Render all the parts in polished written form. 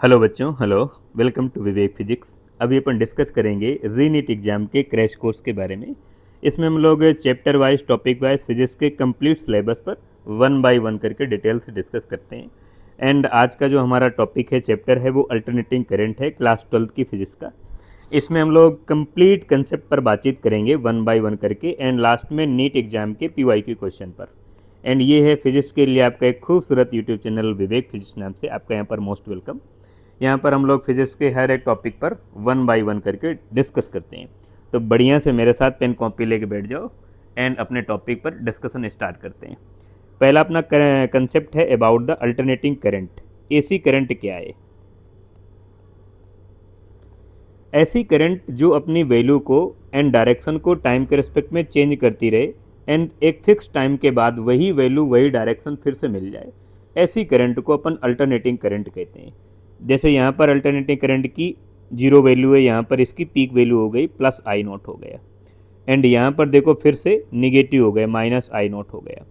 Hello बच्चों, hello. Welcome to Vivek physics. अभी अपन डिस्कस करेंगे रीनीट एग्जाम के क्रैश कोर्स के बारे में। इसमें हम लोग chapter wise, topic wise physics के कंप्लीट सिलेबस पर वन बाय वन करके डिटेल से डिस्कस करते हैं। एंड आज का जो हमारा टॉपिक है, चैप्टर है, वो अल्टरनेटिंग करंट है, क्लास 12 की फिजिक्स का। इसमें हम लोग कंप्लीट कंसेप्ट पर बातचीत करेंगे वन बाय वन करके, एंड लास्ट में नीट एग्जाम के PYQ क्वेश्चन पर। एंड ये है फिजिक्स के लिए आपका एक खूबसूरत यूट्यूब चैनल विवेक फिजिक्स नाम से। आपका यहाँ पर मोस्ट वेलकम। यहाँ पर हम लोग फिजिक्स के हर एक टॉपिक पर वन बाय वन करके डिस्कस करते हैं। तो बढ़िया से मेरे साथ पेन कॉपी लेके बैठ जाओ एंड अपने टॉपिक पर डिस्कशन स्टार्ट करते हैं। पहला अपना कंसेप्ट है about the alternating current. AC current क्या है? ऐसी करंट जो अपनी वैल्यू को एंड डायरेक्शन को टाइम के रिस्पेक्ट में चेंज करती रहे एंड एक फिक्स टाइम के बाद वही वैल्यू, वही डायरेक्शन फिर से मिल जाए, ऐसी करंट को अपन अल्टरनेटिंग करंट कहते हैं। जैसे यहाँ पर अल्टरनेटिंग करंट की जीरो वैल्यू है, यहाँ पर इसकी पीक वैल्यू हो गई प्लस आई नॉट हो गया, एंड यहाँ पर देखो फिर से निगेटिव हो गया, माइनस आई नॉट हो गया,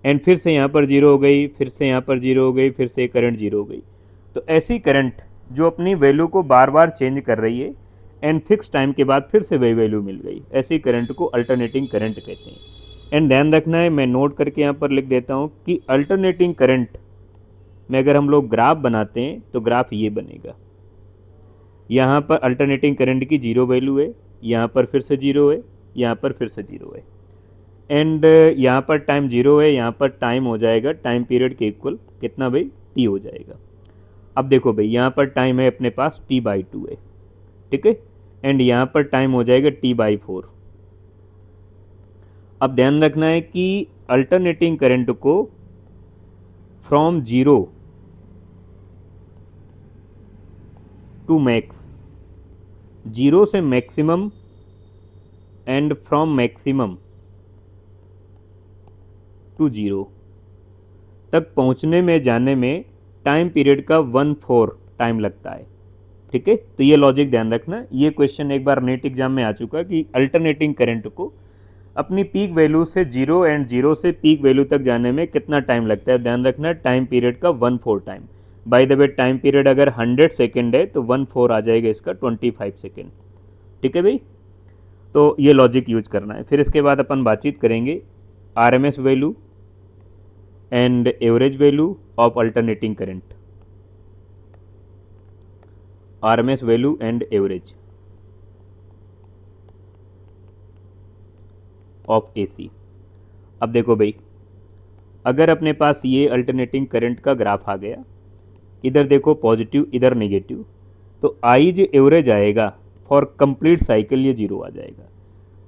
एंड फिर से यहाँ पर जीरो हो गई, फिर से यहाँ पर जीरो हो गई, फिर से करंट जीरो हो गई। तो ऐसी करंट जो अपनी वैल्यू को बार बार चेंज कर रही है एंड फिक्स टाइम के बाद फिर से वही वैल्यू मिल गई, ऐसी करंट को अल्टरनेटिंग करंट कहते हैं। एंड ध्यान रखना है, मैं नोट करके यहाँ पर लिख देता हूँ कि अल्टरनेटिंग करंट में अगर हम लोग ग्राफ बनाते हैं तो ग्राफ ये बनेगा। यहाँ पर अल्टरनेटिंग करंट की जीरो वैल्यू है, यहाँ पर फिर से जीरो है, यहाँ पर फिर से जीरो है, एंड यहाँ पर टाइम जीरो है, यहाँ पर टाइम हो जाएगा टाइम पीरियड के इक्वल कितना भाई, टी हो जाएगा। अब देखो भाई, यहाँ पर टाइम है अपने पास t/2 है, ठीक है, एंड यहाँ पर टाइम हो जाएगा t/4। अब ध्यान रखना है कि अल्टरनेटिंग करंट को from zero to max, zero से maximum and from maximum to zero तक पहुंचने में, जाने में टाइम पीरियड का 1/4 टाइम लगता है, ठीक है। तो ये लॉजिक ध्यान रखना। ये क्वेश्चन एक बार नेट एग्जाम में आ चुका कि अल्टरनेटिंग करंट को अपनी पीक वैल्यू से जीरो एंड जीरो से पीक वैल्यू तक जाने में कितना टाइम लगता है। ध्यान रखना, टाइम पीरियड का 1/4 time. By the way, time period अगर 100 सेकेंड है तो 1/4 आ जाएगा इसका 25 सेकेंड, ठीक है भाई। तो ये लॉजिक यूज करना है। फिर इसके बाद अपन बातचीत करेंगे RMS value and average value of alternating current. RMS value and average of AC। अब देखो भाई, अगर अपने पास ये अल्टरनेटिंग करंट का ग्राफ आ गया, इधर देखो पॉजिटिव, इधर नेगेटिव, तो आई जो एवरेज आएगा फॉर कंप्लीट साइकिल ये जीरो आ जाएगा।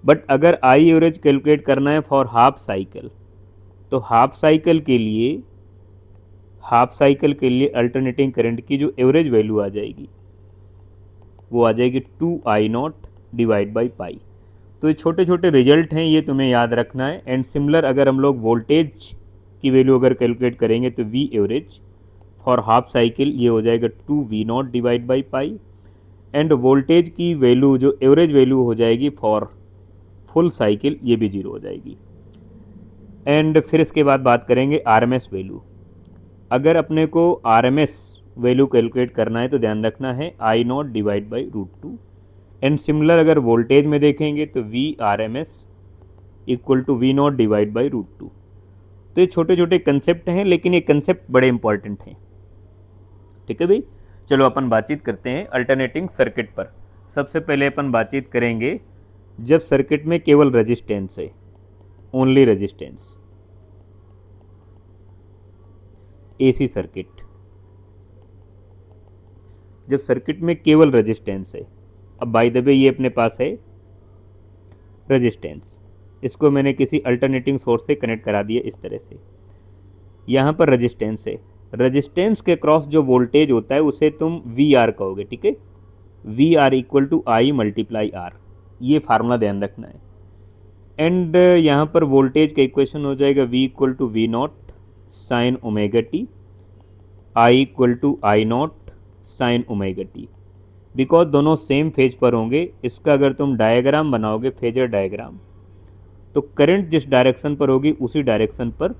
बट अगर आई एवरेज कैलकुलेट करना है फॉर हाफ साइकिल, तो हाफ साइकिल के लिए अल्टरनेटिंग करंट की जो एवरेज वैल्यू आ जाएगी वो आ जाएगी 2I0 डिवाइड बाई पाई। तो ये छोटे छोटे रिजल्ट हैं, ये तुम्हें याद रखना है। एंड सिमिलर अगर हम लोग वोल्टेज की वैल्यू अगर कैलकुलेट करेंगे तो V average for half cycle ये हो जाएगा 2V0 divide by pi, end voltage की वैल्यू जो एवरेज वैल्यू हो जाएगी फॉर फुल साइकिल ये भी जीरो हो जाएगी। एंड फिर इसके बाद बात करेंगे RMS वैल्यू। अगर अपने को RMS वैल्यू कैलकुलेट करना है तो ध्यान रखना है I0 divide by √2। And similar अगर वोल्टेज में देखेंगे तो VRMS equal to V0 divide by √2। तो ये छोटे छोटे कंसेप्ट हैं, लेकिन ये कंसेप्ट बड़े इंपॉर्टेंट हैं, ठीक है भाई। चलो अपन बातचीत करते हैं अल्टरनेटिंग सर्किट पर। सबसे पहले अपन बातचीत करेंगे जब सर्किट में केवल रेजिस्टेंस है, ओनली रेजिस्टेंस, AC सर्किट। जब सर्किट में केवल रेजिस्टेंस है, अब बाय द वे ये अपने पास है रेजिस्टेंस, इसको मैंने किसी अल्टरनेटिंग सोर्स से कनेक्ट करा दिया इस तरह से। यहाँ पर रेजिस्टेंस है, रेजिस्टेंस के क्रॉस जो वोल्टेज होता है उसे तुम VR कहोगे, ठीक है। VR equal to I multiply R, ये फार्मूला ध्यान रखना है। एंड यहाँ पर वोल्टेज का इक्वेशन हो जाएगा V equal to V0 sine omega T, I equal to I0 sine omega T. Because दोनों सेम फेज पर होंगे, इसका अगर तुम डायग्राम बनाओगे, फेजर डायग्राम, तो करंट जिस डायरेक्शन पर होगी उसी डायरेक्शन पर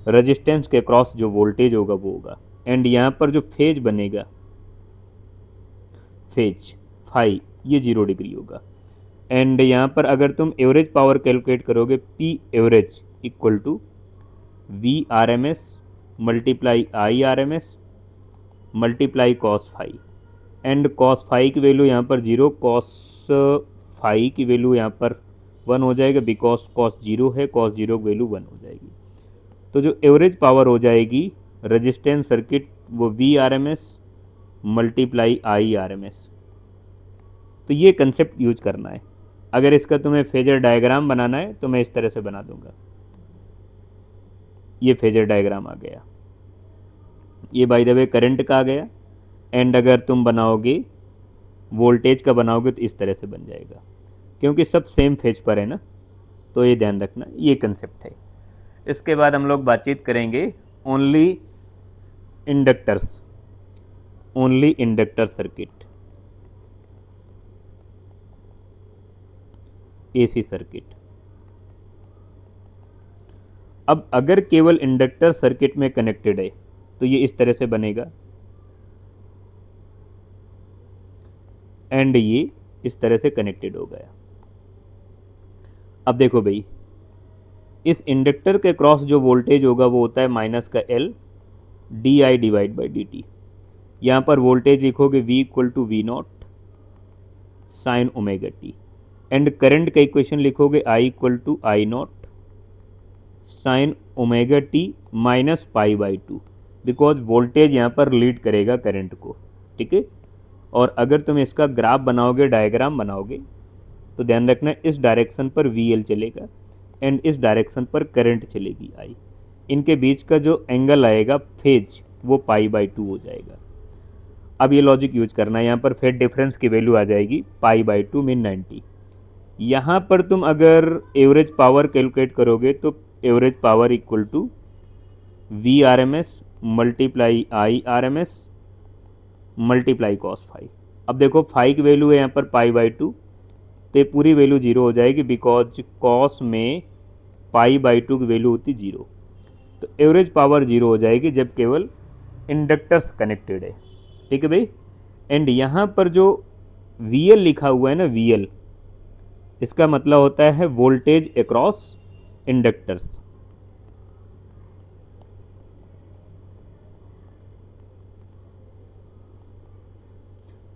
रेजिस्टेंस के क्रॉस जो वोल्टेज होगा वो होगा। एंड यहाँ पर जो फेज बनेगा फेज फाई, ये 0 डिग्री होगा। एंड यहाँ पर अगर तुम एवरेज पावर कैलकुलेट करोगे, P average equal to V R M S multiply I R M S multiply cos phi. And cos phi की वैल्यू यहाँ पर 0, कॉस फाई की वैल्यू यहाँ पर 1 हो जाएगा, बिकॉज कॉस 0 है, कॉस 0 की वैल्यू 1 हो जाएगी। तो जो एवरेज पावर हो जाएगी रेजिस्टेंस सर्किट, वो V R M S multiply I R M S. तो ये कंसेप्ट यूज करना है। अगर इसका तुम्हें फेजर डायग्राम बनाना है तो मैं इस तरह से बना दूंगा। ये फेजर डायग्राम आ गया, ये बाय द वे करंट का आ गया। एंड अगर तुम बनाओगे वोल्टेज का बनाओगे तो इस तरह से बन जाएगा, क्योंकि सब सेम फेज पर है ना, तो ये ध्यान रखना, ये कंसेप्ट है। इसके बाद हम लोग बातचीत करेंगे only inductors, only inductor circuit, AC circuit. अब अगर केवल इंडक्टर सर्किट में कनेक्टेड है तो ये इस तरह से बनेगा, एंड ये इस तरह से कनेक्टेड हो गया। अब देखो भाई, इस इंडक्टर के क्रॉस जो वोल्टेज होगा वो होता है माइनस का L D I divide by D T. यहाँ पर वोल्टेज लिखोगे V equal to V naught sine omega T. And current का इक्वेशन लिखोगे I equal to I naught sine omega T minus pi by two, because voltage यहाँ पर lead करेगा current को, ठीक है। और अगर तुम इसका ग्राफ बनाओगे, डायग्राम बनाओगे, तो ध्यान रखना इस डायरेक्शन पर VL चलेगा एंड इस डायरेक्शन पर करंट चलेगी I। इनके बीच का जो एंगल आएगा फेज, वो पाई बाई टू हो जाएगा। अब ये लॉजिक यूज करना है, यहाँ पर फेज डिफरेंस की वैल्यू आ जाएगी पाई बाई टू मीन 90। यहाँ पर तुम अगर एवरेज पावर कैलकुलेट करोगे तो average power equal to V R M S multiply I R M S multiply cos phi. अब देखो फाई की वैल्यू है यहाँ पर पाई बाई टू, तो ये पूरी वैल्यू 0 हो जाएगी, बिकॉज कॉस में पाई बाई टू की वैल्यू होती 0। तो एवरेज पावर 0 हो जाएगी जब केवल इंडक्टर्स कनेक्टेड है, ठीक है भाई। एंड यहाँ पर जो VL लिखा हुआ है ना, VL, इसका मतलब होता है voltage across inductors.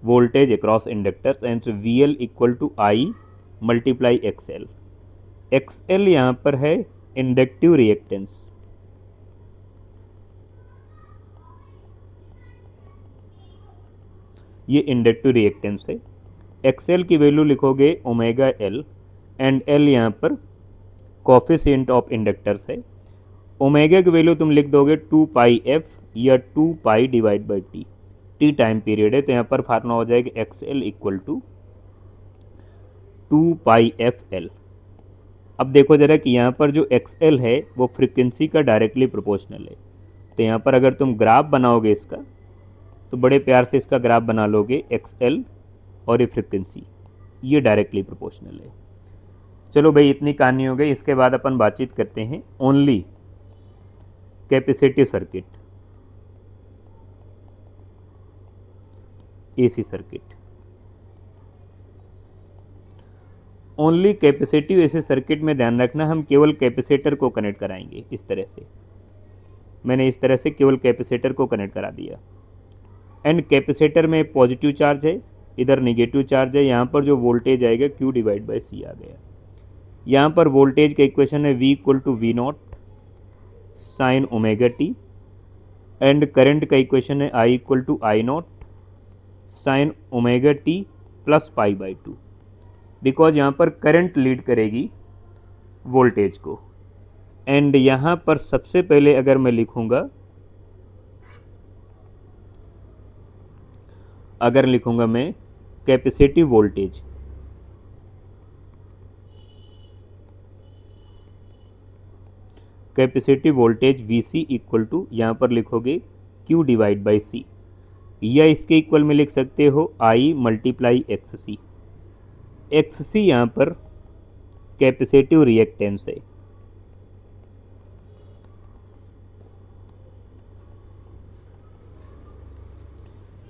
Voltage across inductors, and VL equal to I multiply XL। XL यहाँ पर है इंडक्टिव रिएक्टेंस, ये इंडक्टिव रिएक्टेंस है। XL की वैल्यू लिखोगे ओमेगा L, एंड L यहाँ पर कोफिशिएंट ऑफ इंडक्टर्स है। ओमेगा की वैल्यू तुम लिख दोगे 2 पाई एफ या 2 pi divide by T, T time period है, तो यहाँ पर फार्मूला हो जाएगा XL equal to 2 pi F L. अब देखो जरा कि यहाँ पर जो XL है वो फ्रिक्वेंसी का डायरेक्टली प्रोपोर्शनल है। तो यहाँ पर अगर तुम ग्राफ बनाओगे इसका, तो बड़े प्यार से इसका ग्राफ बना लोगे, XL और ये फ्रिक्वेंसी, ये डायरेक्टली प्रोपोर्शनल है। चलो भाई, इतनी कहानी हो गई। इसके बाद अपन बातचीत करते हैं only capacitive circuit, AC circuit. Only capacitive AC circuit में ध्यान रखना, हम केवल कैपेसिटर को कनेक्ट कराएंगे। इस तरह से मैंने इस तरह से केवल कैपेसिटर को कनेक्ट करा दिया। एंड कैपेसिटर में पॉजिटिव चार्ज है, इधर निगेटिव चार्ज है। यहाँ पर जो वोल्टेज आएगा Q डिवाइड बाई सी आ गया। यहाँ पर वोल्टेज का इक्वेशन है V equal to V naught sine omega T, and current का इक्वेशन है I equal to I naught sine omega T plus pi by two, because यहाँ पर करंट लीड करेगी वोल्टेज को। एंड यहाँ पर सबसे पहले अगर मैं लिखूँगा, मैं capacitive voltage, capacitive voltage VC equal to, यहाँ पर लिखोगे Q डिवाइड बाई C, या इसके इक्वल में लिख सकते हो I मल्टीप्लाई XC। XC यहाँ पर कैपेसिटिव रिएक्टेंस है।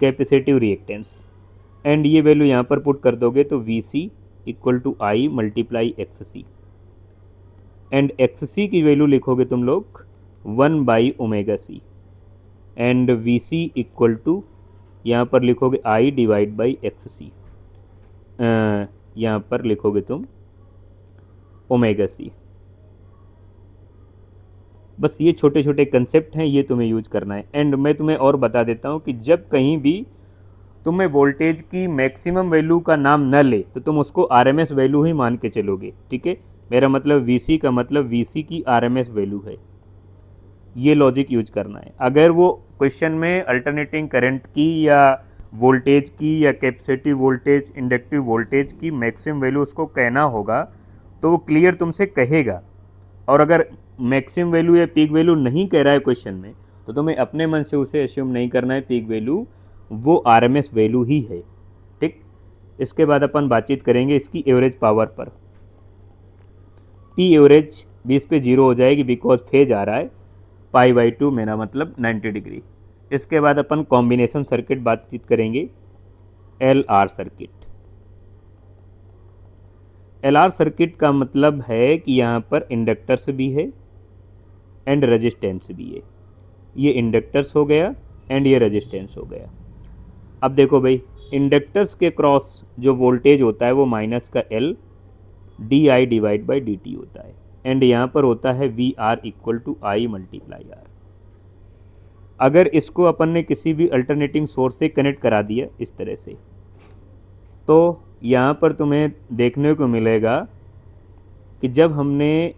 कैपेसिटिव रिएक्टेंस एंड ये वैल्यू यहाँ पर पुट कर दोगे तो V C equal to I multiply X C, and X C की वैल्यू लिखोगे तुम लोग 1/ओमेगा C, and V C equal to यहाँ पर लिखोगे I divide by X C, यहाँ पर लिखोगे तुम ओमेगा सी। बस ये छोटे छोटे कंसेप्ट हैं, ये तुम्हें यूज करना है। एंड मैं तुम्हें और बता देता हूँ कि जब कहीं भी तुम्हें वोल्टेज की मैक्सिमम वैल्यू का नाम न ले तो तुम उसको आरएमएस वैल्यू ही मान के चलोगे, ठीक है। मेरा मतलब वीसी का मतलब वीसी की आरएमएस वैल्यू है, ये लॉजिक यूज करना है। अगर वो क्वेश्चन में अल्टरनेटिंग करंट की या वोल्टेज की या कैपेसिटिव वोल्टेज इंडक्टिव वोल्टेज की मैक्सिमम वैल्यू उसको कहना होगा तो वो क्लियर तुमसे कहेगा। और अगर मैक्सिमम वैल्यू या पीक वैल्यू नहीं कह रहा है क्वेश्चन में तो तुम्हें अपने मन से उसे एज्यूम नहीं करना है पीक वैल्यू वो आरएमएस वैल्यू ही है, ठीक। इसके बाद अपन बातचीत करेंगे इसकी एवरेज पावर पर। पी एवरेज 20 पे 0 हो जाएगी बिकॉज फेज आ रहा है π/2, मेरा मतलब 90 डिग्री। इसके बाद अपन कॉम्बिनेशन सर्किट बातचीत करेंगे, L R circuit. L R circuit का मतलब है कि यहाँ पर इंडक्टर्स भी है एंड रेजिस्टेंस भी है। ये इंडक्टर्स हो गया एंड ये रेजिस्टेंस हो गया। अब देखो भाई, इंडक्टर्स के क्रॉस जो वोल्टेज होता है वो माइनस का L D I divide by D T होता है, एंड यहाँ पर होता है V R equal to I multiply R. अगर इसको अपन ने किसी भी अल्टरनेटिंग सोर्स से कनेक्ट करा दिया इस तरह से, तो यहाँ पर तुम्हें देखने को मिलेगा कि जब हमने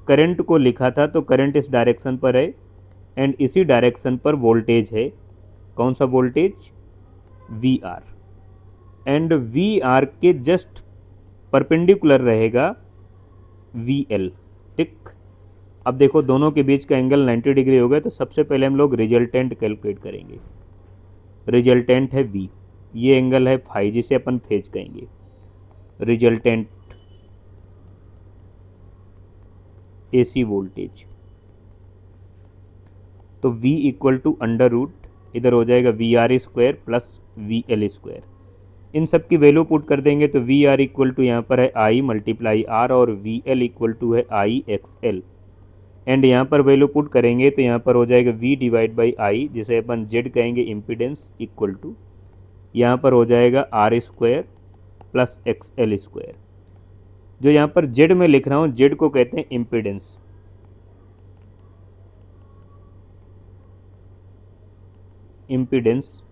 करंट को लिखा था तो करंट इस डायरेक्शन पर है एंड इसी डायरेक्शन पर वोल्टेज है। कौन सा voltage? V R, and V R के जस्ट परपेंडिकुलर रहेगा वी एल, ठीक। अब देखो दोनों के बीच का एंगल 90 डिग्री हो गया, तो सबसे पहले हम लोग रिजल्टेंट कैलकुलेट करेंगे। रिजल्टेंट है वी, ये एंगल है फाई जिसे अपन फेज कहेंगे। रिजल्टेंट एसी वोल्टेज, तो V equal to under root, इधर हो जाएगा V R square plus V L square. इन सब की वैल्यू पुट कर देंगे तो वी आर इक्वल टू यहाँ पर है आई मल्टीप्लाई आर और वी एल इक्वल टू है आई एक्स एल। एंड यहाँ पर वैल्यू पुट करेंगे तो यहाँ पर हो जाएगा V डिवाइड बाई आई जिसे अपन Z कहेंगे इम्पीडेंस इक्वल टू यहाँ पर हो जाएगा R square plus X L square. जो यहाँ पर Z में लिख रहा हूँ, Z को कहते हैं impedance. Impedance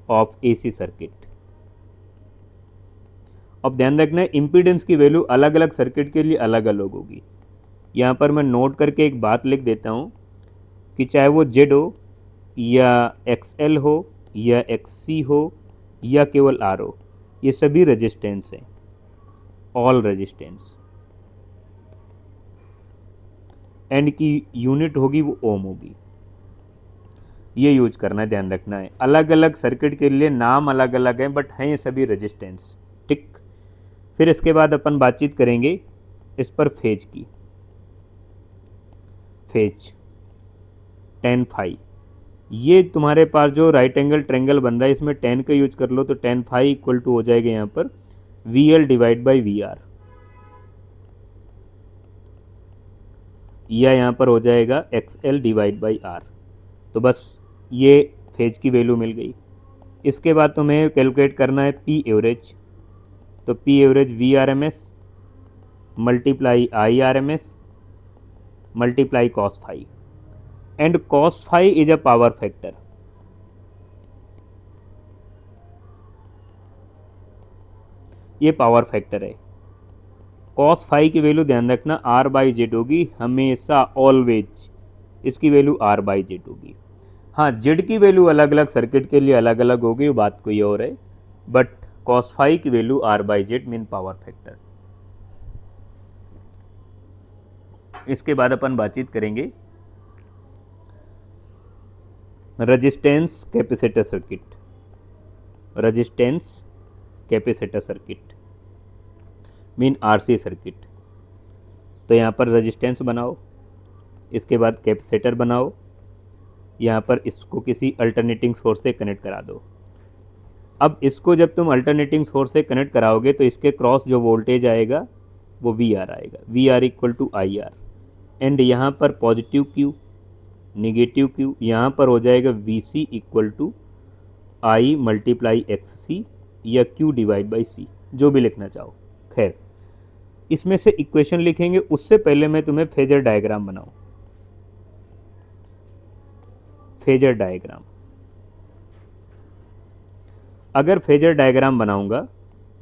of AC circuit. अब ध्यान रखना है इम्पीडेंस की वैल्यू अलग अलग सर्किट के लिए अलग अलग होगी। यहाँ पर मैं नोट करके एक बात लिख देता हूँ कि चाहे वो Z हो या XL हो या XC हो या केवल R हो, ये सभी रेजिस्टेंस हैं, ऑल रेजिस्टेंस। एंड की यूनिट होगी वो ओम होगी, ये यूज करना है, ध्यान रखना है। अलग अलग सर्किट के लिए नाम अलग अलग हैं बट हैं ये सभी रेजिस्टेंस, ठीक। फिर इसके बाद अपन बातचीत करेंगे इस पर फेज की। फेज tan फाई, ये तुम्हारे पास जो राइट एंगल ट्रेंगल बन रहा है इसमें tan का यूज कर लो तो tan फाई इक्वल टू हो जाएगा यहाँ पर V L divide by V R, या यहाँ पर हो जाएगा X L divide by R. तो बस ये फेज की वैल्यू मिल गई। इसके बाद तुम्हें कैलकुलेट करना है पी एवरेज, तो P average V R M S multiply I R M S multiply cos phi, and cos phi is a power factor. ये पावर फैक्टर है। कॉस फाई की वैल्यू ध्यान रखना आर बाई जेड होगी हमेशा, always इसकी value R by Z होगी। हाँ, जेड की वैल्यू अलग अलग सर्किट के लिए अलग अलग होगी, वो बात कोई और है, बट कॉस फाई की value R by Z mean power factor. इसके बाद अपन बातचीत करेंगे resistance capacitor circuit. Resistance capacitor circuit mean RC circuit. तो यहाँ पर रेजिस्टेंस बनाओ, इसके बाद कैपेसिटर बनाओ, यहाँ पर इसको किसी अल्टरनेटिंग सोर्स से कनेक्ट करा दो। अब इसको जब तुम अल्टरनेटिंग सोर्स से कनेक्ट कराओगे तो इसके क्रॉस जो वोल्टेज आएगा वो वी आर आएगा, V R equal to I R. And यहाँ पर पॉजिटिव क्यू, निगेटिव क्यू, यहाँ पर हो जाएगा V C equal to I multiply X C या क्यू डिवाइड बाई सी, जो भी लिखना चाहो। खैर, इसमें से इक्वेशन लिखेंगे उससे पहले मैं तुम्हें फेजर डायग्राम बनाऊं। फेजर डायग्राम, अगर फेजर डायग्राम बनाऊंगा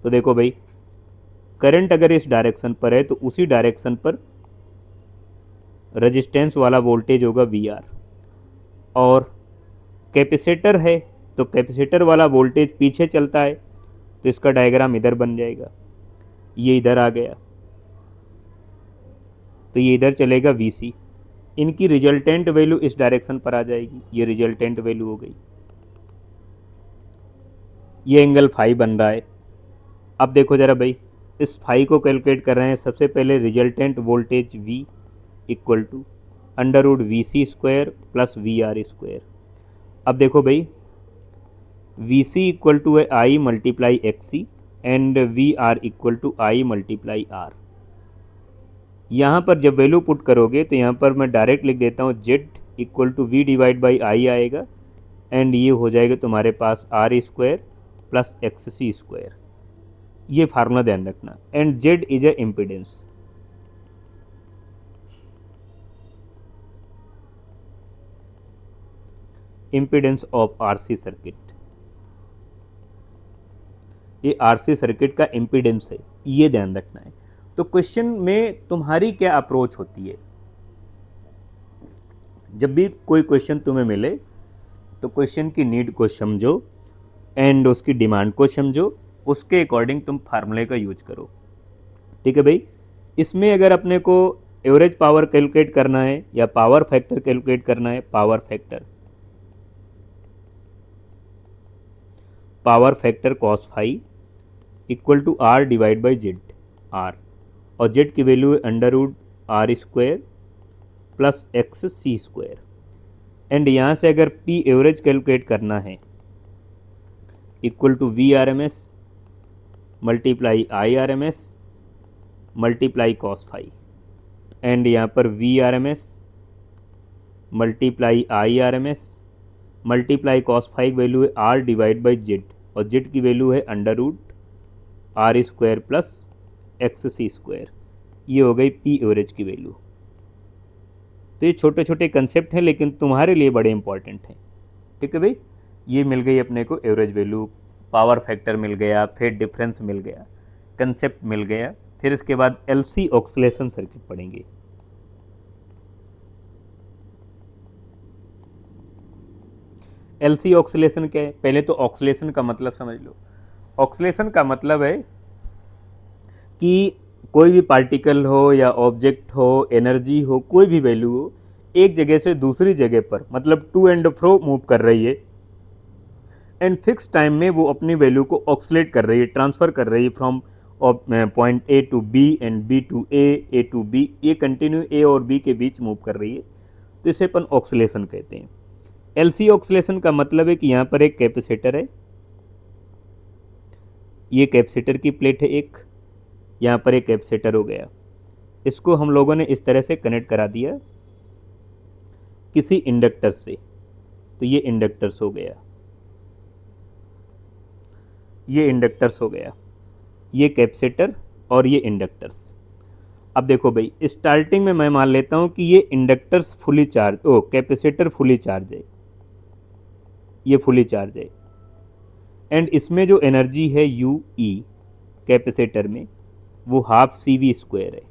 तो देखो भाई, करंट अगर इस डायरेक्शन पर है तो उसी डायरेक्शन पर रेजिस्टेंस वाला वोल्टेज होगा वी आर, और कैपेसिटर है तो कैपेसिटर वाला वोल्टेज पीछे चलता है, तो इसका डायग्राम इधर बन जाएगा, ये इधर आ गया तो ये इधर चलेगा वी सी। इनकी रिजल्टेंट वैल्यू इस डायरेक्शन पर आ जाएगी, ये रिजल्टेंट वैल्यू हो गई। ये एंगल फाई बन रहा है। अब देखो जरा भाई, इस फाई को कैलकुलेट कर रहे हैं। सबसे पहले resultant voltage V equal to under root V C square plus V R square. अब देखो भाई, वी सी इक्वल टू है I multiply X C and V R equal to I multiply R. यहाँ पर जब वैल्यू पुट करोगे तो यहाँ पर मैं डायरेक्ट लिख देता हूँ Z equal to V divide by I आएगा, एंड ये हो जाएगा तुम्हारे पास R square plus X C square. ये फार्मूला ध्यान रखना। And Z is a impedance. Impedance of RC circuit, ये आरसी सर्किट का इम्पिडेंस है, ये ध्यान रखना है। तो क्वेश्चन में तुम्हारी क्या अप्रोच होती है? जब भी कोई क्वेश्चन तुम्हें मिले तो क्वेश्चन की नीड को समझो एंड उसकी डिमांड को समझो, उसके अकॉर्डिंग तुम फार्मूले का यूज करो। ठीक है भाई। इसमें अगर अपने को एवरेज पावर कैलकुलेट करना है या पावर फैक्टर कैलकुलेट करना है, power factor cos phi equal to R divide by Z, R, और जेड की वैल्यू है under root R square plus X C square. And यहाँ से अगर पी एवरेज कैलकुलेट करना है equal to V R M S multiply I R M S multiply cos phi, and यहाँ पर V R M S multiply I R M S multiply cos phi value है R divide by Z, और Z की value है under root R square plus X C square. ये हो गई P average की वैल्यू। तो ये छोटे छोटे कंसेप्ट हैं लेकिन तुम्हारे लिए बड़े इंपॉर्टेंट हैं। ठीक है भाई। ये मिल गई अपने को एवरेज वैल्यू, पावर फैक्टर मिल गया, फेज डिफरेंस मिल गया, कंसेप्ट मिल गया। फिर इसके बाद एलसी ऑक्सीलेशन सर्किट पढ़ेंगे। एलसी ऑक्सीलेशन क्या है? पहले तो ऑक्सीलेशन का मतलब समझ लो। ऑक्सीलेशन का मतलब है कि कोई भी पार्टिकल हो या ऑब्जेक्ट हो, एनर्जी हो, कोई भी वैल्यू हो, एक जगह से दूसरी जगह पर मतलब टू एंड फ्रो मूव कर रही है एंड फिक्स टाइम में वो अपनी वैल्यू को ऑक्सीलेट कर रही है, ट्रांसफर कर रही है from point A to B and B to A to B, ये कंटिन्यू ए और बी के बीच मूव कर रही है, तो इसे अपन ऑक्सीलेशन कहते हैं। एलसी ऑक्सीलेशन का मतलब है कि यहाँ पर एक कैपेसिटर है, ये कैपेसिटर की प्लेट है एक, यहाँ पर एक कैपेसिटर हो गया, इसको हम लोगों ने इस तरह से कनेक्ट करा दिया किसी इंडक्टर से, तो ये इंडक्टर्स हो गया, ये इंडक्टर्स हो गया, ये कैपेसिटर और ये इंडक्टर्स। अब देखो भाई, स्टार्टिंग में मैं मान लेता हूँ कि ये inductors fully charge, capacitor fully charge है, ये फुली चार्ज है, एंड इसमें जो एनर्जी है यू ई कैपेसिटर में, वो हाफ सी वी स्क्वायर है।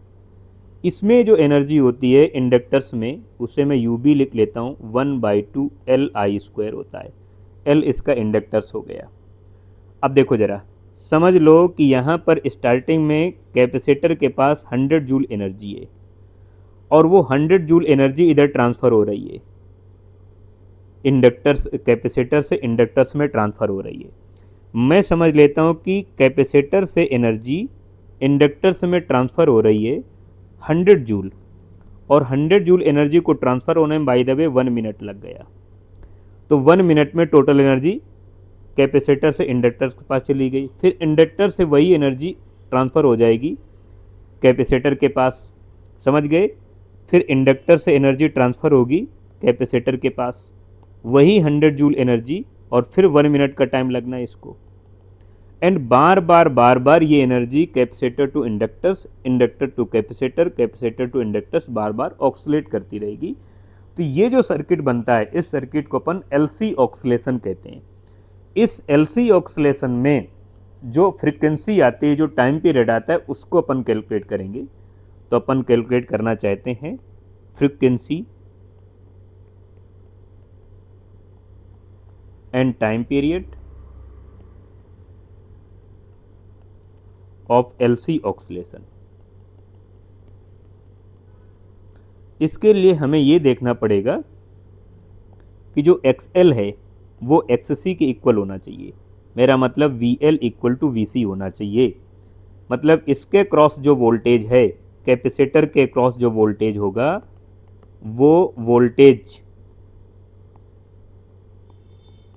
इसमें जो एनर्जी होती है इंडक्टर्स में, उसे मैं यू बी लिख लेता हूँ, 1/2 एल आई स्क्वायर होता है, एल इसका इंडक्टर्स हो गया। अब देखो जरा समझ लो कि यहाँ पर स्टार्टिंग में कैपेसिटर के पास 100 जूल एनर्जी है और वो 100 जूल एनर्जी इधर ट्रांसफ़र हो रही है, इंडक्टर्स, कैपेसिटर से इंडक्टर्स में ट्रांसफ़र हो रही है। मैं समझ लेता हूँ कि कैपेसिटर से एनर्जी इंडक्टर्स में ट्रांसफ़र हो रही है 100 जूल, और 100 जूल एनर्जी को ट्रांसफ़र होने में बाय द वे 1 मिनट लग गया, तो 1 मिनट में टोटल एनर्जी कैपेसिटर से इंडक्टर के पास चली गई, फिर इंडक्टर से वही एनर्जी ट्रांसफ़र हो जाएगी कैपेसिटर के पास, समझ गए। फिर इंडक्टर से एनर्जी ट्रांसफ़र होगी कैपेसिटर के पास, वही 100 जूल एनर्जी, और फिर 1 मिनट का टाइम लगना है इसको। एंड बार बार ये energy capacitor to inductors, inductor to capacitor, capacitor to inductors बार बार ऑक्सीलेट करती रहेगी। तो ये जो सर्किट बनता है, इस सर्किट को अपन एलसी ऑक्सीलेशन कहते हैं। इस एलसी ऑक्सीलेशन में जो फ्रीक्वेंसी आती है, जो टाइम पीरियड आता है, उसको अपन कैलकुलेट करेंगे। तो अपन कैलकुलेट करना चाहते हैं frequency and time period of LC oscillation. इसके लिए हमें ये देखना पड़ेगा कि जो XL है वो XC के इक्वल होना चाहिए। मेरा मतलब VL इक्वल टू VC होना चाहिए। मतलब इसके क्रॉस जो वोल्टेज है, कैपेसिटर के क्रॉस जो वोल्टेज होगा, वो वोल्टेज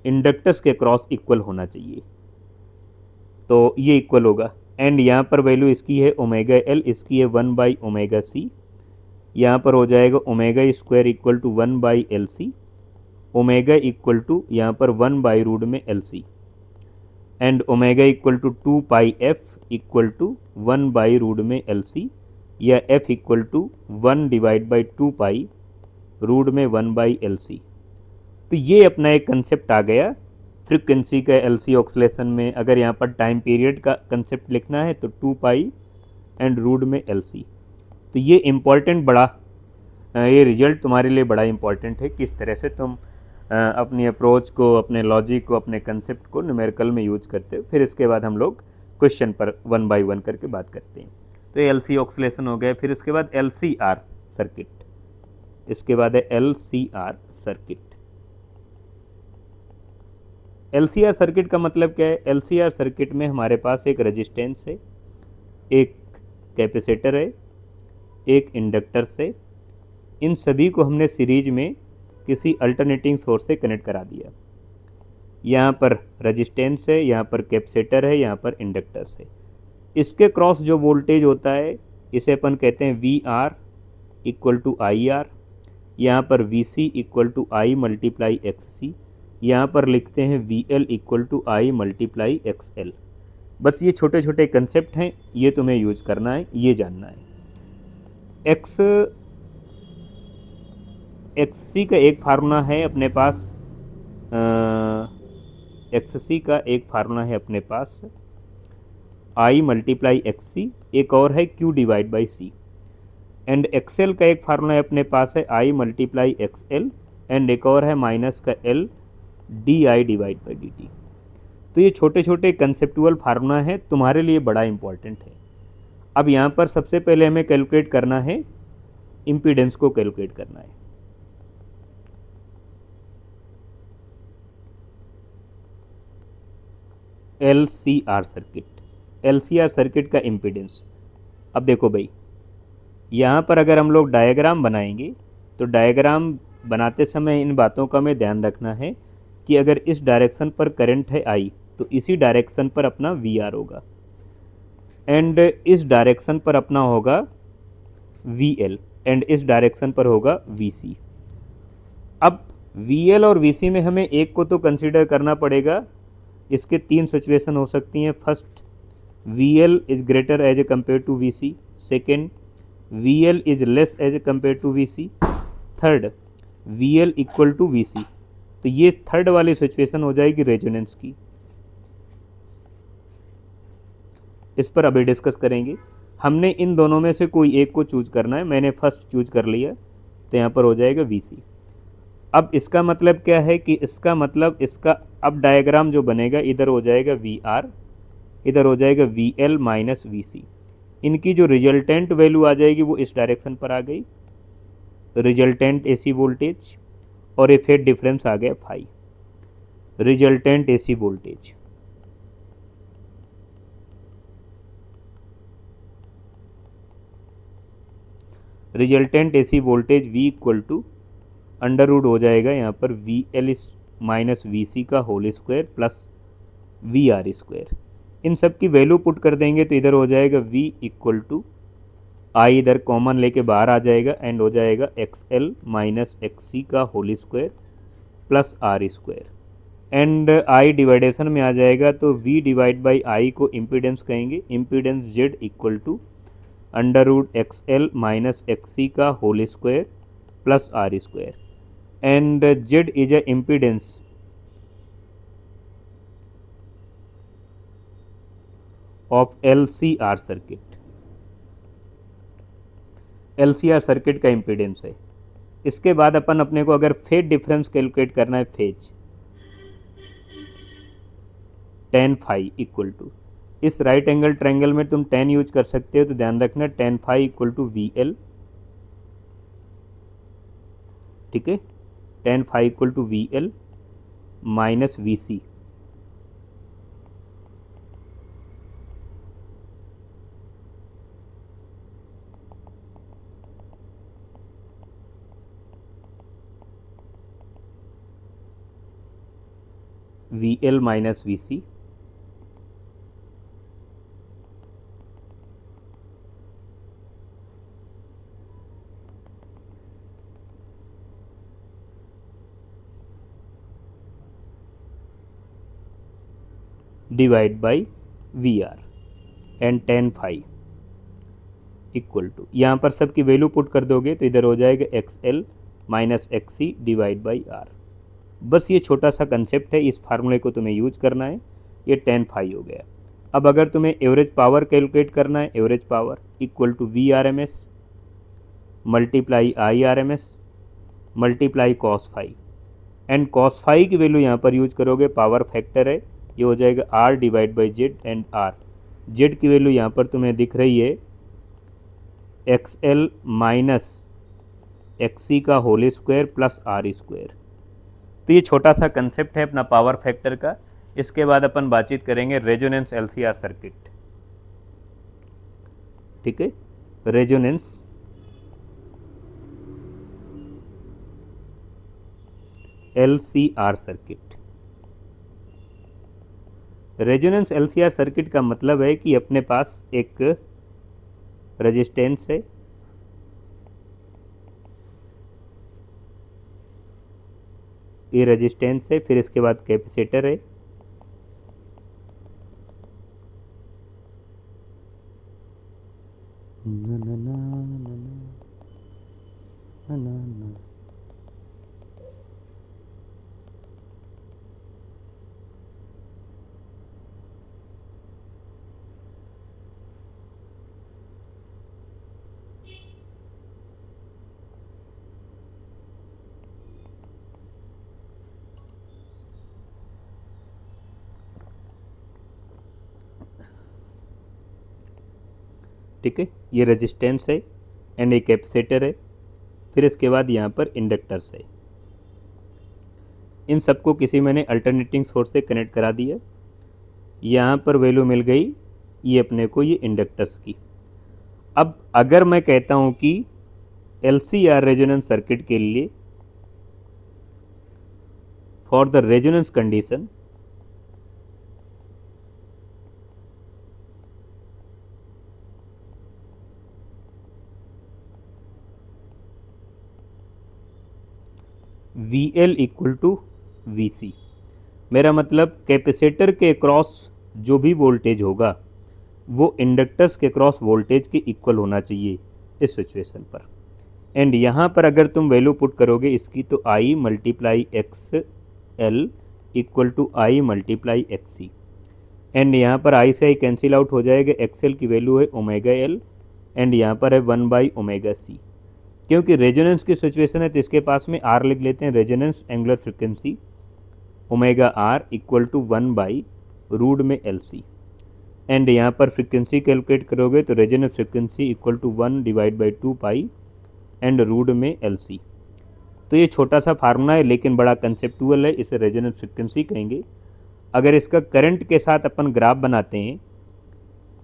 इंडक्टर्स के क्रॉस इक्वल होना चाहिए। तो ये इक्वल होगा। एंड यहाँ पर वैल्यू इसकी है ओमेगा L, इसकी है 1/ωc। यहाँ पर हो जाएगा omega square equal to 1/LC, omega equal to यहाँ पर 1/रूट में LC, and omega equal to 2πf equal to 1/रूट में LC, या f इक्वल टू 1/2π रूट में 1/LC। तो ये अपना एक कंसेप्ट आ गया फ्रीक्वेंसी का एलसी ऑक्सीलेशन में। अगर यहाँ पर टाइम पीरियड का कंसेप्ट लिखना है तो 2π एंड रूट में LC। तो ये इम्पॉर्टेंट बड़ा, ये रिजल्ट तुम्हारे लिए बड़ा इम्पॉर्टेंट है, किस तरह से तुम अपनी अप्रोच को, अपने लॉजिक को, अपने कंसेप्ट को न्यूमेरिकल में यूज करते हो। फिर इसके बाद हम लोग क्वेश्चन पर 1 बाय 1 करके बात करते हैं। तो ये एलसी ऑक्सीलेशन हो गया। फिर इसके बाद LCR सर्किट, इसके बाद है LCR सर्किट। LCR सर्किट का मतलब क्या है? LCR सर्किट में हमारे पास एक रेजिस्टेंस है, एक कैपेसिटर है, एक इंडक्टर्स है। इन सभी को हमने सीरीज में किसी अल्टरनेटिंग सोर्स से कनेक्ट करा दिया। यहाँ पर रेजिस्टेंस है, यहाँ पर कैपेसिटर है, यहाँ पर इंडक्टर्स है। इसके क्रॉस जो वोल्टेज होता है इसे अपन कहते हैं VR इक्वल टू IR। यहाँ पर VC equal to I multiply XC। यहाँ पर लिखते हैं VL equal to I multiply XL। बस ये छोटे छोटे कंसेप्ट हैं, ये तुम्हें यूज करना है, ये जानना है। XC का एक फार्मूला है अपने पास, XC का एक फार्मूला है अपने पास I मल्टीप्लाई XC, एक और है Q divide by C। And XL का एक फार्मूला है अपने पास है I मल्टीप्लाई XL, एंड एक और है माइनस का L DI divide by DT। तो ये छोटे छोटे कंसेप्चुअल फार्मूला है, तुम्हारे लिए बड़ा इंपॉर्टेंट है। अब यहाँ पर सबसे पहले हमें कैलकुलेट करना है, इम्पीडेंस को कैलकुलेट करना है। LCR सर्किट, LCR सर्किट का इम्पीडेंस। अब देखो भाई, यहाँ पर अगर हम लोग डायग्राम बनाएंगे तो डायग्राम बनाते समय इन बातों का हमें ध्यान रखना है कि अगर इस डायरेक्शन पर करंट है I तो इसी डायरेक्शन पर अपना VR होगा, एंड इस डायरेक्शन पर अपना होगा VL, एंड इस डायरेक्शन पर होगा VC। अब VL और VC में हमें एक को तो कंसीडर करना पड़ेगा। इसके 3 सिचुएशन हो सकती हैं। First, VL is greater as a compare to VC। Second, VL is less as a compare to VC। Third, VL equal to VC। तो ये थर्ड वाली सिचुएशन हो जाएगी रेजोनेंस की। इस पर अभी डिस्कस करेंगे। हमने इन दोनों में से कोई एक को चूज करना है। मैंने फर्स्ट चूज कर लिया, तो यहाँ पर हो जाएगा VC। अब इसका मतलब क्या है कि इसका मतलब इसका अब डायग्राम जो बनेगा, इधर हो जाएगा VR, इधर हो जाएगा VL माइनस VC। इनकी जो रिजल्टेंट वैल्यू आ जाएगी वो इस डायरेक्शन पर आ गई, रिजल्टेंट AC वोल्टेज, और ये फेज डिफरेंस आ गया phi, resultant AC voltage. Resultant AC voltage V equal to under root हो जाएगा यहाँ पर VL माइनस VC का whole square plus V R square. इन सब की वैल्यू पुट कर देंगे तो इधर हो जाएगा v इक्वल टू आई, इधर कॉमन लेके बाहर आ जाएगा एंड हो जाएगा X L minus X C का whole square plus R square and I division में आ जाएगा तो v डिवाइड बाई आई को इम्पीडेंस कहेंगे। Impedance z equal to under root X L minus X C का whole square plus R square and z is a impedance of L C R circuit. L C R circuit का impedance है। इसके बाद अपन अपने को अगर phase difference calculate करना है, phase tan phi equal to, इस राइट एंगल ट्रायंगल में तुम टेन यूज कर सकते हो तो ध्यान रखना tan phi equal to V L, ठीक है, tan phi equal to V L minus V C. V L minus V C divide by V R and tan phi equal to, यहाँ पर सबकी वैल्यू पुट कर दोगे तो इधर हो जाएगा X L minus X C divide by R. बस ये छोटा सा कंसेप्ट है, इस फार्मूले को तुम्हें यूज करना है। ये टेन फाई हो गया। अब अगर तुम्हें एवरेज पावर कैलकुलेट करना है, average power equal to V R M S multiply I R M S multiply cos phi and cos phi की वैल्यू यहाँ पर यूज करोगे, पावर फैक्टर है, ये हो जाएगा R divide by Z and R, Z की वैल्यू यहाँ पर तुम्हें दिख रही है X L minus X C का whole square plus R square. तो ये छोटा सा कंसेप्ट है अपना पावर फैक्टर का। इसके बाद अपन बातचीत करेंगे रेजोनेंस एलसीआर सर्किट, ठीक है, resonance LCR circuit. Resonance LCR circuit का मतलब है कि अपने पास एक रेजिस्टेंस है, ये रेजिस्टेंस है, फिर इसके बाद कैपेसिटर है, ना ना ना ना ना ना ना, ठीक है, ये रेजिस्टेंस है एंड ये कैपेसिटर है, फिर इसके बाद यहाँ पर इंडक्टर्स है। इन सबको किसी मैंने अल्टरनेटिंग सोर्स से कनेक्ट करा दिया, यहाँ पर वैल्यू मिल गई ये अपने को, ये इंडक्टर्स की। अब अगर मैं कहता हूँ कि एलसीआर रेजोनेंस सर्किट के लिए for the resonance condition V L equal to V C, मेरा मतलब कैपेसिटर के क्रॉस जो भी वोल्टेज होगा वो इंडक्टर्स के क्रॉस वोल्टेज के इक्वल होना चाहिए इस सिचुएशन पर। एंड यहाँ पर अगर तुम वैल्यू पुट करोगे इसकी तो I multiply X L equal to I multiply X C and यहाँ पर आई से आई कैंसिल आउट हो जाएगा, एक्स एल की वैल्यू है ओमेगा एल एंड यहाँ पर है वन बाई ओमेगा सी। क्योंकि रेजोनेंस की सिचुएशन है तो इसके पास में आर लिख लेते हैं, resonance angular frequency omega R equal to one by root में एल सी एंड यहाँ पर फ्रिक्वेंसी कैलकुलेट करोगे तो resonance frequency equal to one divide by two pi and root में एल सी। तो ये छोटा सा फार्मूला है लेकिन बड़ा कंसेप्टुअल है, इसे रेजोनेंस फ्रिक्वेंसी कहेंगे। अगर इसका करंट के साथ अपन ग्राफ बनाते हैं,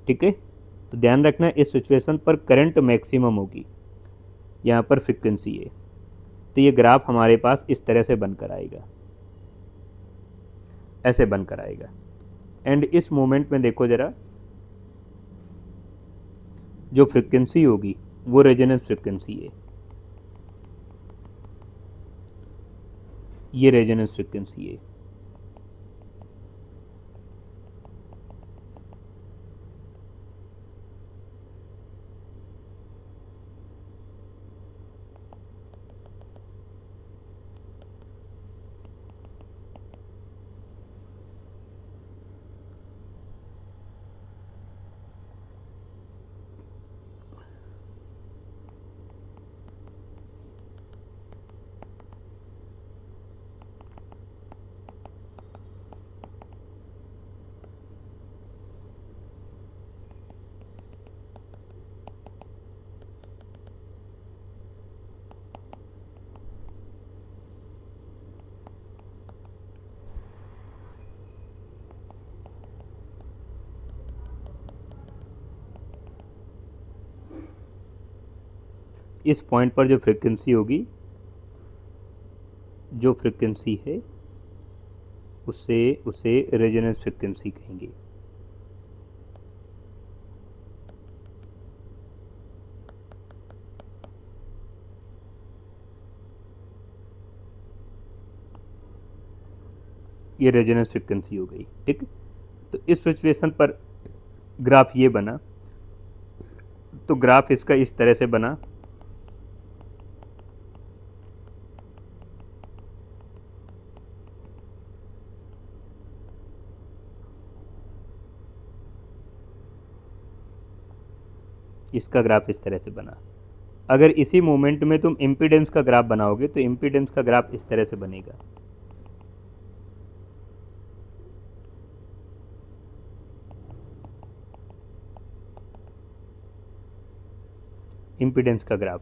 ठीक है, तो ध्यान रखना इस सिचुएशन पर करंट मैक्सिमम होगी, यहाँ पर फ्रिक्वेंसी है, तो ये ग्राफ हमारे पास इस तरह से बनकर आएगा, ऐसे बनकर आएगा। एंड इस मोमेंट में देखो ज़रा, जो फ्रिक्वेंसी होगी वो रेजोनेंस फ्रिक्वेंसी है, ये रेजोनेंस फ्रिक्वेंसी है। इस पॉइंट पर जो फ्रिक्वेंसी होगी, जो फ्रिक्वेंसी है उसे उसे रेजोनेंस फ्रिक्वेंसी कहेंगे। ये रेजोनेंस फ्रिक्वेंसी हो गई, ठीक। तो इस सिचुएशन पर ग्राफ ये बना, तो ग्राफ इसका इस तरह से बना, इसका ग्राफ इस तरह से बना। अगर इसी मोमेंट में तुम इम्पीडेंस का ग्राफ बनाओगे तो इम्पीडेंस का ग्राफ इस तरह से बनेगा। इम्पीडेंस का ग्राफ